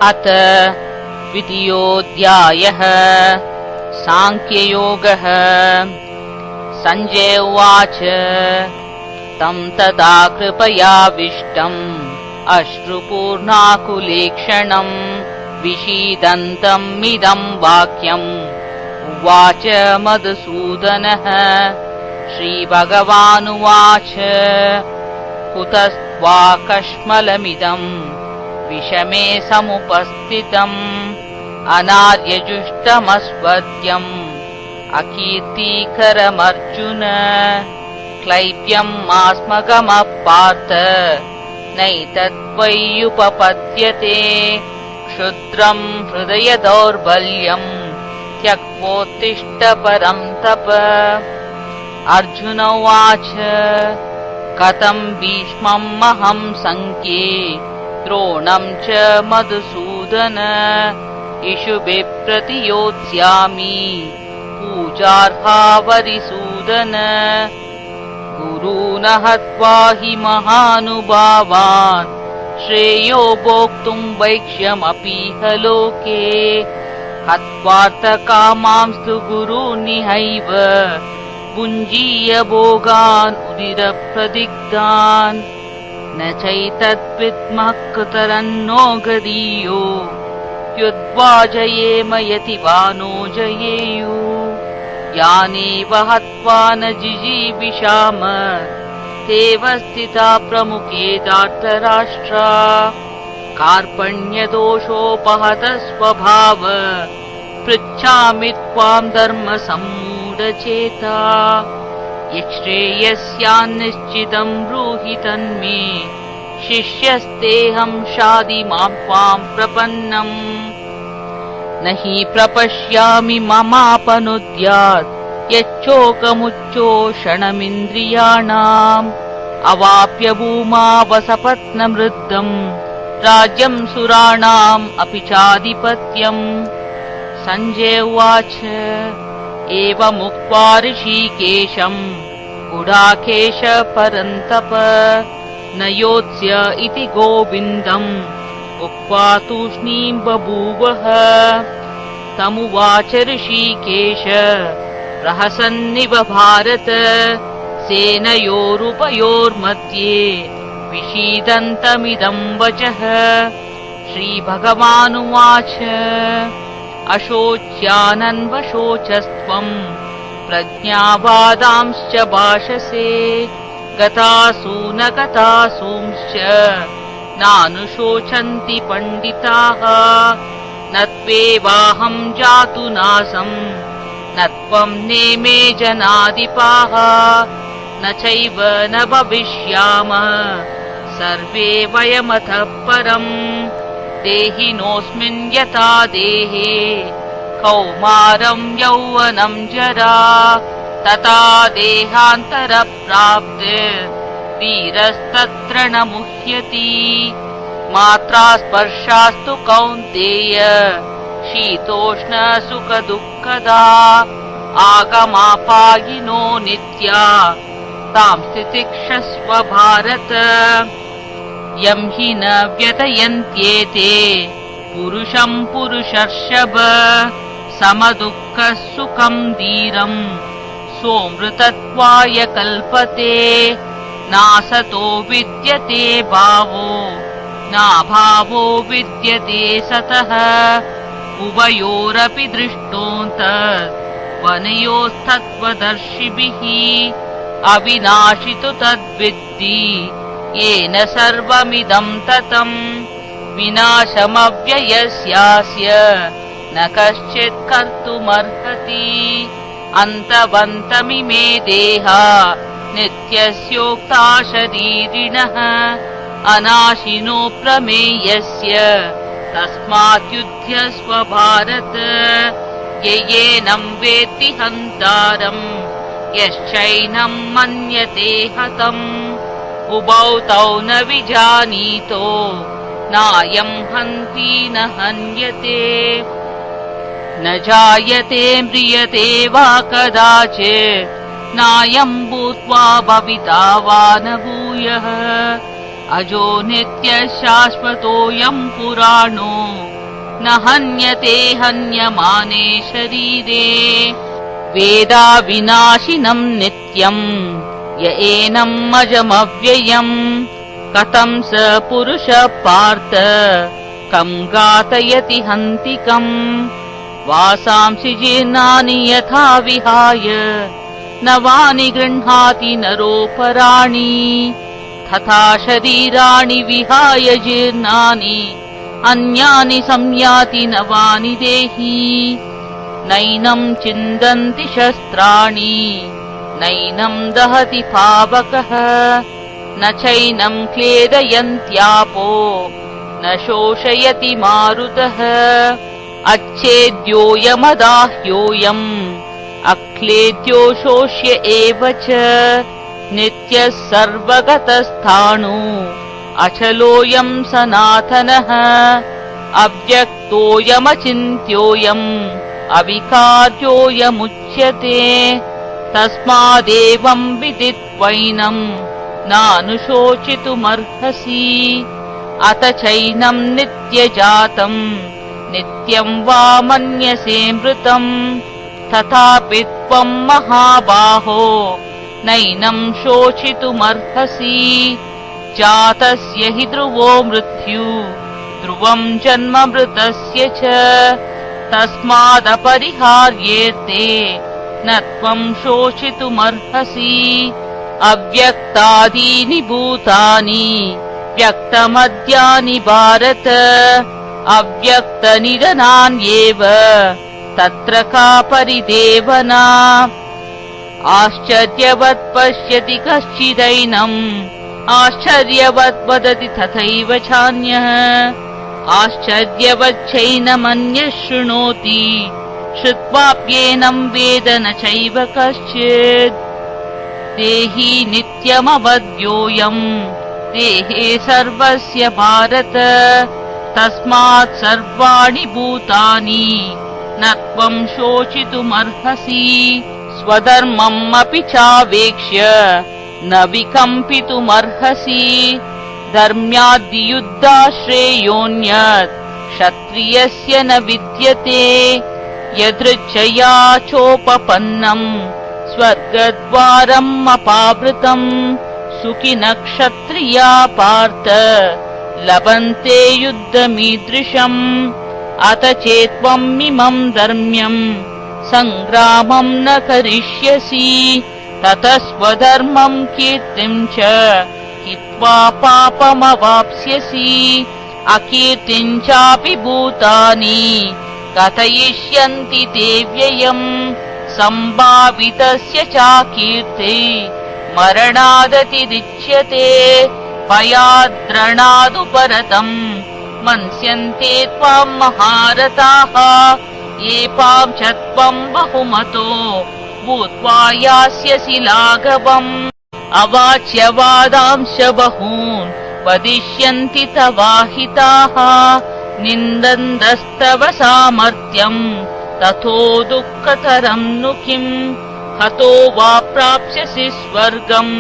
अथ द्वितीयोऽध्यायः। सांख्ययोगः। संजय उवाच तं तदा कृपयाविष्टम् अश्रुपूर्णाकुलेक्षणम् विषीदन्तम् इदम् वाक्यम् उवाच मधुसूदनः। श्रीभगवानुवाच कुतस्त्वा कश्मलमिदम् विषमे समुपस्थितम् अनार्यजुष्टमस्वर्ग्यम् अकीर्तिकरमर्जुन। क्लैप्यम् मास्मगमः पार्थ नैतत्त्वय्युपपद्यते। क्षुद्रम् हृदय दौर्बल्यम् त्यक्त्वोत्तिष्ठ परम् तप। अर्जुन उवाच कथम् भीष्मम् अहम् सङ्ख्ये द्रोणम् च मधुसूदन। इषुभिः प्रतियोत्स्यामि पूजार्हा वरिसूदन। गुरून् हत्वा हि महानुभावान् श्रेयो भोक्तुम् वैक्ष्यमपीह लोके। हत्वार्थकामांस्तु गुरूनिहैव भुञ्जीय भोगान् उदिरप्रदिग्धान्। न चैतद्विद्मः कुतरन्नो गरीयो युद्ध्वा जयेम यति वा नो जयेयु। यानेव हत्वा न जिजीविषाम तेव स्थिता प्रमुखे धार्तराष्ट्रा। कार्पण्यदोषोपहत स्वभाव पृच्छामि त्वाम् धर्मसम्मूढचेता। यच्छ्रेयस्यान्निश्चितम् ब्रूहि तन्मे शिष्यस्तेऽहम् शाधि मां त्वाम् प्रपन्नम्। न हि प्रपश्यामि ममापनुद्यात् यच्चोकमुच्चोषणमिन्द्रियाणाम्। अवाप्य भूमा वसपत्नमृद्धम् राज्यम् सुराणाम् अपि चाधिपत्यम्। संजय उवाच एवमुक्त्वा ऋषिकेशम् गुडाकेश परन्तप। न योत्स्य इति गोविन्दम् उक्त्वा तूष्णीम् बभूवः। तमुवाच ऋषिकेश प्रहसन्निव भारत सेनयोरुभयोर्मध्ये विषीदन्तमिदम् वचः। श्रीभगवानुवाच अशोच्यानन्वशोचस्त्वम् प्रज्ञावादांश्च भाषसे। गतासु न गतासूंश्च नानुशोचन्ति पण्डिताः। न त्वेवाहम् जातु नासम् न त्वम् नेमे जनाधिपाः। न चैव न भविष्यामः सर्वे वयमतः परम्। देहिनोऽस्मिन् यथा देहे कौमारम् यौवनम् जरा तथा देहान्तरप्राप्ते वीरस्तत्र न मुह्यति। मात्रा स्पर्शास्तु कौन्तेय शीतोष्ण सुखदुःखदा। आगमापायिनो नित्या ताम् तितिक्षस्व भारत। यम् हि न व्यतयन्त्येते पुरुषम् पुरुषर्षभ। समदुःखः सुखम् धीरम् सोऽमृतत्वाय कल्पते। नासतो विद्यते भावो नाभावो विद्यते सतः। उभयोरपि दृष्टोऽन्तः वनयोस्तत्त्वदर्शिभिः। अविनाशि तु तद्विद्धि येन सर्वमिदम् ततम्। विनाशमव्ययस्यास्य न कश्चित् कर्तुमर्हति। अन्तवन्तमिमे देहा नित्यस्योक्ता शरीरिणः। अनाशिनो प्रमेयस्य तस्माद्युध्यस्व भारत। येनम् वेत्ति हन्तारम् यश्चैनम् मन्यते हतम्। उभौ तौ न विजानीतो नायम् हन्ति न हन्यते। न जायते म्रियते वा कदाचित् नायम् भूत्वा भविता वा न भूयः। अजो नित्यः शाश्वतोऽयम् पुराणो न हन्यते हन्यमाने शरीरे वेदा विनाशिनम् नित्यम् य एनम् अजमव्ययम् कथं स पुरुष पार्थ कम् घातयति हन्तिकम् वासांसि जीर्णानि यथा विहाय नवानि गृह्णाति नरोपराणि तथा शरीराणि विहाय जीर्णानि अन्यानि संयाति नवानि देहि नैनं छिन्दन्ति शस्त्राणि नैनं दहति पावकः न चैनं क्लेदयन्त्यापो न शोषयति मारुतः अच्छेद्योऽयमदाह्योऽयम् अक्लेद्यो शोष्य एव च नित्यः सर्वगतस्थाणु अचलोऽयम् सनातनः अव्यक्तोऽयमचिन्त्योऽयम् अविकार्योऽयमुच्यते तस्मादेवम् विदित्वैनम् नानुशोचितुमर्हसि अथ चैनम् नित्यजातम् नित्यम् वा मन्यसे मृतम् तथापि त्वम् महाबाहो नैनम् शोचितुमर्हसि जातस्य हि ध्रुवो मृत्यु ध्रुवम् जन्म मृतस्य च तस्मादपरिहार्येते न त्वम् शोचितुमर्हसि अव्यक्तादीनि भूतानि व्यक्तमद्यानि भारत अव्यक्तनिधनान्येव तत्र का परिदेवना आश्चर्यवत् पश्यति कश्चिदैनम् आश्चर्यवत् वदति तथैव चान्यः आश्चर्यवच्चैनमन्यः शृणोति श्रुत्वाप्येनं वेद न चैव कश्चित् देहि नित्यमवद्योऽयम् देहे सर्वस्य भारत तस्मात् सर्वाणि भूतानि न त्वम् शोचितुमर्हसि स्वधर्मम् अपि चावेक्ष्य न विकम्पितुमर्हसि धर्म्याद्युद्धाश्रेयोऽन्यत् क्षत्रियस्य न विद्यते यदृच्छया चोपपन्नम् स्वर्गद्वारम् अपावृतम् सुखिनः क्षत्रिया पार्थ लभन्ते युद्धमीदृशम् अत चेत्त्वम् इमम् धर्म्यम् सङ्ग्रामम् न करिष्यसि ततः स्वधर्मम् कीर्तिम् च हित्वा पापमवाप्स्यसि अकीर्तिम् चापि भूतानि कथयिष्यन्ति ते व्ययम् सम्भावितस्य चाकीर्ति मरणादतिरिच्यते भयाद्रणादुपरतम् मन्स्यन्ते त्वाम् महारथाः येपां च त्वम् बहुमतो भूत्वा यास्यसि लाघवम् अवाच्यवादांश्च बहून् वदिष्यन्ति तवाहिताः निन्दन्तस्तव सामर्थ्यम् ततो दुःखतरम् नु किम् हतो वा प्राप्स्यसि स्वर्गम्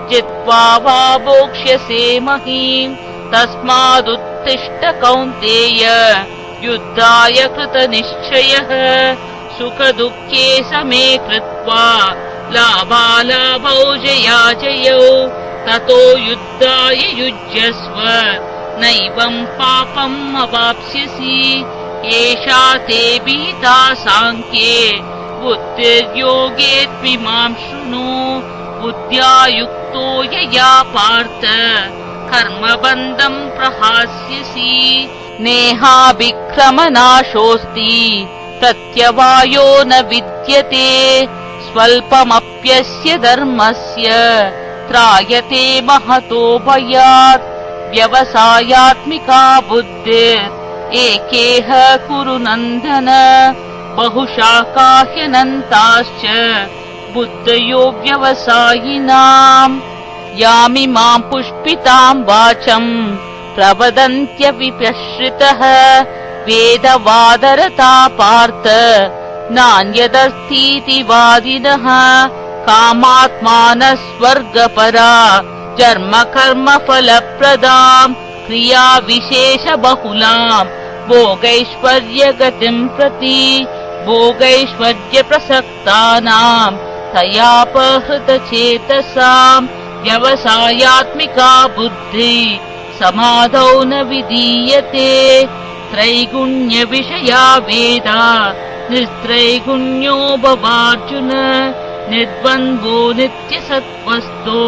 जित्वा वा भोक्ष्यसे महीम् तस्मादुत्तिष्ठ कौन्तेय युद्धाय कृतनिश्चयः सुखदुःखे समे कृत्वा लाभालाभौ जयाजयौ ततो युद्धाय युज्यस्व नैवम् पापम् अवाप्स्यसि एषा ते विहिता साङ्ख्ये बुद्धिर्योगे त्विमां शृणु बुद्ध्या युक्तो यया पार्थ कर्मबन्धम् प्रहास्यसि नेहाभिक्रमनाशोऽस्ति प्रत्यवायो न विद्यते स्वल्पमप्यस्य धर्मस्य त्रायते महतो भयात् व्यवसायात्मिका बुद्धिर् एकेह कुरु नन्दन बहुशाखा ह्यनन्ताश्च बुद्धयो व्यवसायिनाम् यामिमां पुष्पितां वाचम् प्रवदन्त्यविपश्रितः वेदवादरता पार्थ नान्यदस्तीति वादिनः कामात्मानः स्वर्गपरा जन्म कर्म फलप्रदाम् क्रिया विशेष बहुलाम् भोगैश्वर्यगतिम् प्रति भोगैश्वर्यप्रसक्तानाम् तयापहृतचेतसाम् व्यवसायात्मिका बुद्धि समाधौ न विधीयते त्रैगुण्यविषया वेदा निस्त्रैगुण्यो भवार्जुन निर्द्वन्द्वो नित्यसत्त्वस्थो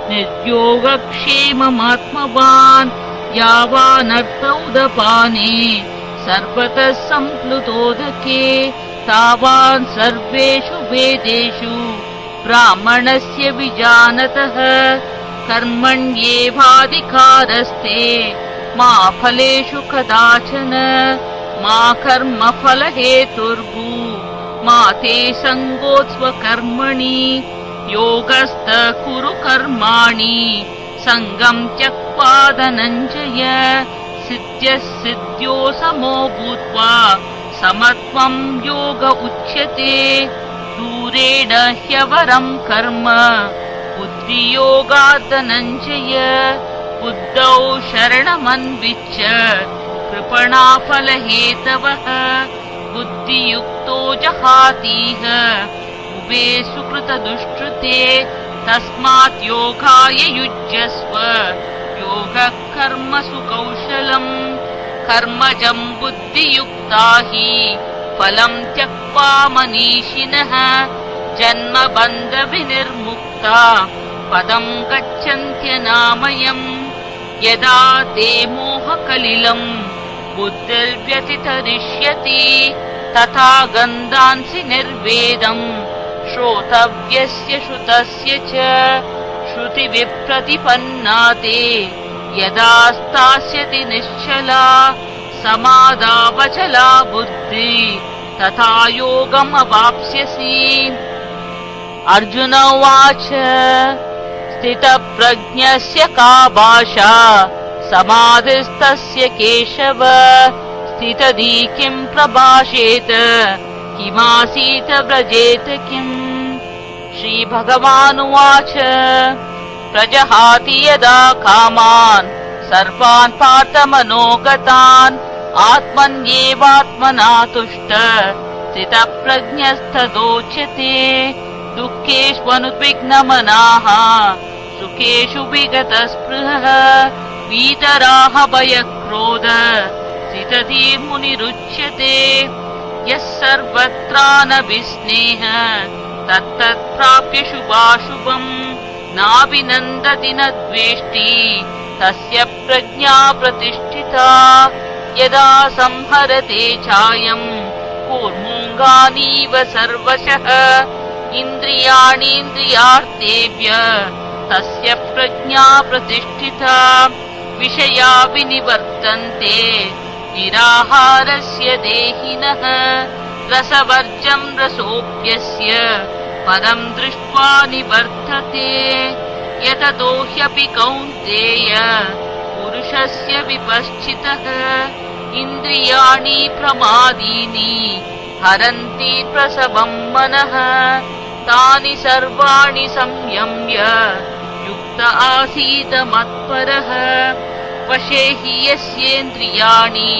निर्योगक्षेममात्मवान् यावानर्थ उदपाने सर्वतः सम्प्लुतोदके तावान् सर्वेषु वेदेषु ब्राह्मणस्य विजानतः कर्मण्येवाधिकारस्ते मा फलेषु कदाचन मा कर्मफलहेतुर्भू मा ते सङ्गोत्स्वकर्मणि योगस्थः कुरु कर्माणि सङ्गम् त्यक्त्वा धनञ्जय सिद्ध्यः सिद्ध्यो समो भूत्वा समत्वम् योग उच्यते दूरेण ह्यवरम् कर्म बुद्धियोगात् धनञ्जय बुद्धौ शरणमन्विच्य कृपणाफलहेतवः बुद्धियुक्तो जहातीह उभे सुकृतदुष्कृते तस्मात् योगाय युज्यस्व योगः कर्मसु कौशलम् कर्मजम् बुद्धियुक्ता हि फलम् त्यक्त्वा मनीषिणः जन्मबन्धविनिर्मुक्ता पदम् गच्छन्त्यनामयम् यदा ते मोहकलिलम् बुद्धिर्व्यतितरिष्यति तथा गन्धांसि निर्वेदम् श्रोतव्यस्य श्रुतस्य च श्रुतिविप्रतिपन्ना ते यदा स्थास्यति निश्चला समादावचला बुद्धि तथा योगमवाप्स्यसि। अर्जुन उवाच स्थितप्रज्ञस्य का भाषा समाधिस्तस्य केशव स्थितधी किम् प्रभाषेत किमासीत व्रजेत किम्। श्रीभगवानुवाच प्रजहाति यदा कामान् सर्वान् पार्थमनोगतान् आत्मन्येवात्मना तुष्ट स्थितप्रज्ञस्तदोच्यते दुःखेष्वनुद्विग्नमनाः सुखेषु विगतस्पृहः वीतराः भयक्रोध स्थितधीर्मुनिरुच्यते यः सर्वत्रानभिस्नेह तत्तत्प्राप्य शुभाशुभम् नाभिनन्दति न द्वेष्टि तस्य प्रज्ञा प्रतिष्ठिता। यदा संहरते चायम् कूर्मोऽङ्गानीव सर्वशः इन्द्रियाणीन्द्रियार्थेभ्य तस्य प्रज्ञा प्रतिष्ठिता। विषया विनिवर्तन्ते निराहारस्य देहिनः रसवर्जम् रसोऽप्यस्य परम् दृष्ट्वा निवर्तते। यततो ह्यपि कौन्तेय पुरुषस्य विपश्चितः इन्द्रियाणि प्रमादीनि हरन्ति प्रसवम् मनः तानि सर्वाणि संयम्य युक्त आसीत मत्परः वशे हि यस्येन्द्रियाणि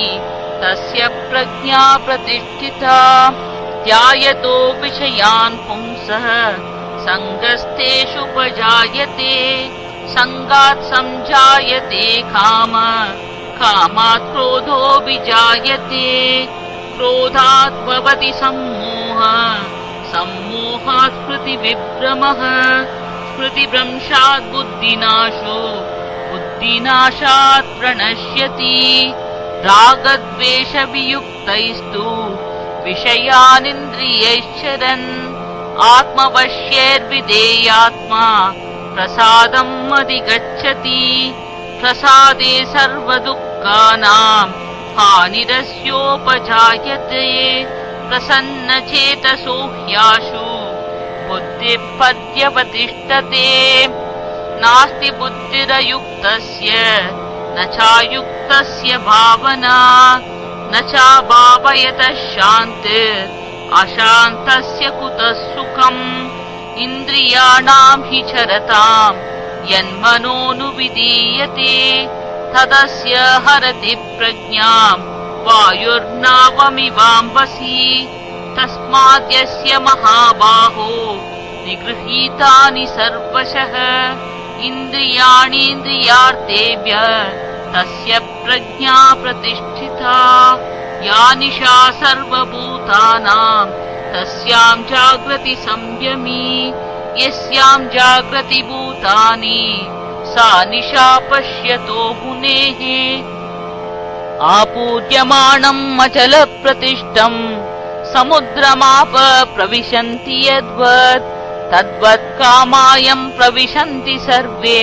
तस्य प्रज्ञा प्रतिष्ठिता। ध्यायतो विषयान् पुंसः सङ्गस्तेषुपजायते सङ्गात् संजायते काम कामात् क्रोधो विजायते क्रोधात् भवति सम्मोह सम्मोहात् स्मृतिविभ्रमः स्मृतिभ्रंशात् बुद्धिनाशो बुद्धिनाशात् प्रणश्यति। रागद्वेषवियुक्तैस्तु विषयानिन्द्रियैश्चरन् आत्मवश्यैर्विधेयात्मा प्रसादम् अधिगच्छति। प्रसादे सर्वदुःखानाम् हानिरस्योपजायते प्रसन्नचेतसो ह्याशु बुद्धिः पर्यवतिष्ठते। नास्ति बुद्धिरयुक्तस्य न चायुक्तस्य भावना न चाभावयतः शान्तिः अशान्तस्य कुतः सुखम्। इन्द्रियाणाम् हि चरताम् यन्मनोनुविधीयते तदस्य हरति प्रज्ञाम् वायुर्नावमिवाम्बसि तस्माद्यस्य महाबाहो निगृहीतानि सर्वशः इन्द्रियाणीन्द्रियार्थेभ्यः तस्य प्रज्ञा प्रतिष्ठिता या निशा सर्वभूतानां तस्यां जागृति संयमी यस्यां जागृति भूतानि सा निशा पश्यतो मुनेः आपूज्यमाणम् अचलप्रतिष्ठम् समुद्रमाप प्रविशन्ति यद्वत् तद्वत् कामायम् प्रविशन्ति सर्वे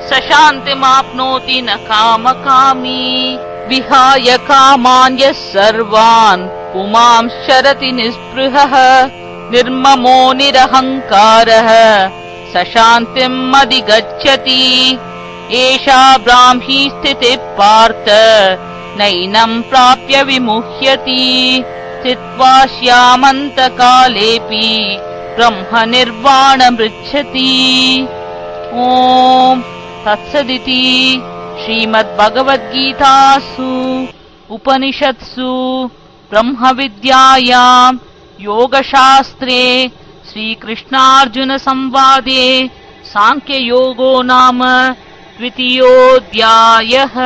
स शान्तिमाप्नोति न कामकामी विहाय कामान् यः सर्वान् पुमांश्चरति निःस्पृहः निर्ममो निरहङ्कारः स शान्तिम् अधिगच्छति एषा ब्राह्मी स्थितिः पार्थ नैनम् प्राप्य विमुह्यति स्थित्वा श्यामन्तकालेऽपि ब्रह्म निर्वाणमृच्छति ॐ तत्सदिति श्रीमद्भगवद्गीतासु उपनिषत्सु ब्रह्मविद्यायाम् योगशास्त्रे श्रीकृष्णार्जुनसंवादे साङ्ख्ययोगो नाम द्वितीयोऽध्यायः।